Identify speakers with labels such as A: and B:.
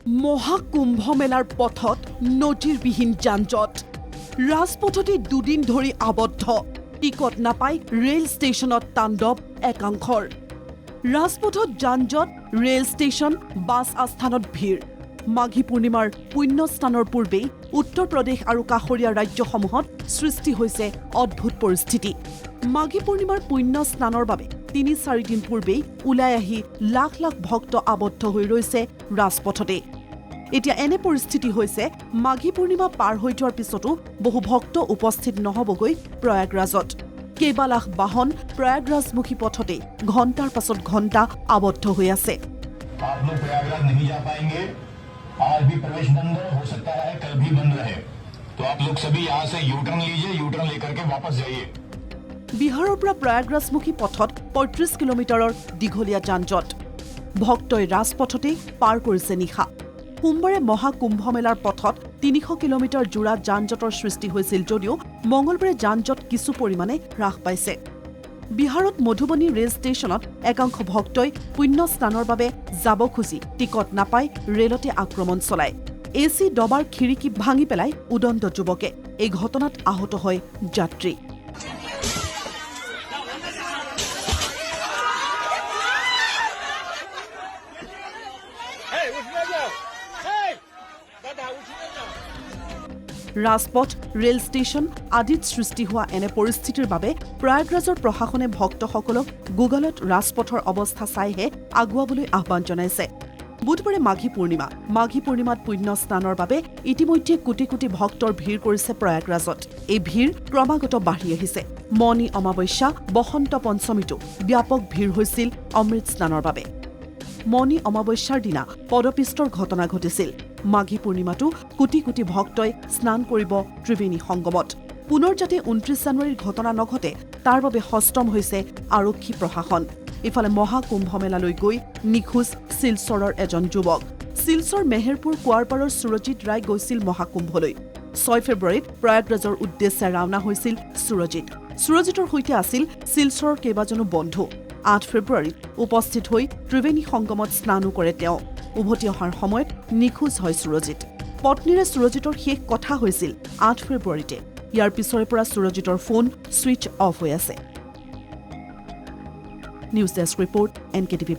A: মহাকুম্ভ মেলাৰ পথত নজিৰবিহীন যানজট ৰাজপথতে দুদিন ধৰি আবদ্ধ টিকট নাপাই ৰেল ষ্টেচনত তাণ্ডৱ একাংশৰ ৰাজপথত যানজট ৰেল ষ্টেচন বাছ আস্থানত ভিৰ মাঘী পূৰ্ণিমাৰ পুণ্য স্নানৰ পূৰ্বেই উত্তৰ প্ৰদেশ আৰু কাষৰীয়া ৰাজ্যসমূহত সৃষ্টি হৈছে অদ্ভুত পৰিস্থিতি মাঘী পূৰ্ণিমাৰ পুণ্য স্নানৰ বাবে ৩-৪ দিন পূৰ্বেই ওলাই আহি লাখ লাখ ভক্ত আবদ্ধ হৈ ৰৈছে ৰাজপথতে এতিয়া এনে পৰিস্থিতি হৈছে মাঘী পূৰ্ণিমা পাৰ হৈ যোৱাৰ পিছতো বহু ভক্ত উপস্থিত নহবগৈ প্ৰয়াগৰাজত কেইবা লাখ বাহন প্ৰয়াগৰাজমুখী পথতে ঘণ্টাৰ পাছত ঘণ্টা আবদ্ধ হৈ আছে
B: आप लोग प्रयागराज नहीं जा पाएंगे आज भी प्रवेश बंद हो सकता है कल भी बंद रहे तो आप लोग सभी यहाँ से यू टर्न लीजिए यू टर्न लेकर के वापस जाइए
A: বিহাৰৰ পৰা প্ৰয়াগৰাজমুখী পথত ৩৫ কিলোমিটাৰৰ দীঘলীয়া যানজট ভক্তই ৰাজপথতে পাৰ কৰিছে নিশা সোমবাৰে মহাকুম্ভ মেলাৰ পথত ৩০০ কিলোমিটাৰ জোৰা যানজটৰ সৃষ্টি হৈছিল যদিও মঙলবাৰে যানজট কিছু পৰিমাণে হ্ৰাস পাইছে বিহাৰত মধুবনী ৰেল ষ্টেচনত একাংশ ভক্তই পুণ্য স্নানৰ বাবে যাব খুজি টিকট নাপাই ৰেলতে আক্ৰমণ চলায় এচি ডবাৰ খিৰিকী ভাঙি পেলাই উদণ্ড যুৱকে এই ঘটনাত আহত হয় যাত্ৰী ৰাজপথ ৰেল ষ্টেচন আদিত সৃষ্টি হোৱা এনে পৰিস্থিতিৰ বাবে প্ৰয়াগৰাজৰ প্ৰশাসনে ভক্তসকলক গুগলত ৰাজপথৰ অৱস্থা চাইহে আগুৱাবলৈ আহ্বান জনাইছে বুধবাৰে মাঘী পূৰ্ণিমাত পুণ্য স্নানৰ বাবে ইতিমধ্যে কোটি কোটি ভক্তৰ ভিৰ কৰিছে প্ৰয়াগৰাজত এই ভিৰ ক্ৰমাগত বাঢ়ি আহিছে মনি অমাৱস্যা বসন্ত পঞ্চমীতো ব্যাপক ভিৰ হৈছিল অমৃত স্নানৰ বাবে মনি অমাৱস্যাৰ দিনা পদপিষ্টৰ ঘটনা ঘটিছিল মাঘী পূৰ্ণিমাতো কোটি কোটি ভক্তই স্নান কৰিব ত্ৰিবেণী সংগমত পুনৰ যাতে ২৯ জানুৱাৰীৰ ঘটনা নঘটে তাৰ বাবে সষ্টম হৈছে আৰক্ষী প্ৰশাসন ইফালে মহাকুম্ভ মেলালৈ গৈ নিখোজ শিলচৰৰ এজন যুৱক শিলচৰ মেহেৰপুৰ কুৱাৰপাৰৰ সুৰজিত ৰায় গৈছিল মহাকুম্ভলৈ ৬ ফেব্ৰুৱাৰীত প্ৰয়াগৰাজৰ উদ্দেশ্যে ৰাওনা হৈছিল সুৰজিতৰ সৈতে আছিল শিলচৰৰ কেইবাজনো বন্ধু ৮ ফেব্ৰুৱাৰীত উপস্থিত হৈ ত্ৰিবেণী সংগমত স্নানো কৰে তেওঁ উভতি অহাৰ সময়ত নিখোজ হয় সুৰজিত পত্নীৰে সুৰজিতৰ শেষ কথা হৈছিল ৮ ফেব্ৰুৱাৰীতে ইয়াৰ পিছৰে পৰা সুৰজিতৰ ফোন ছুইচ অফ হৈ আছে নিউজ ডেস্ক ৰিপৰ্ট NKTV+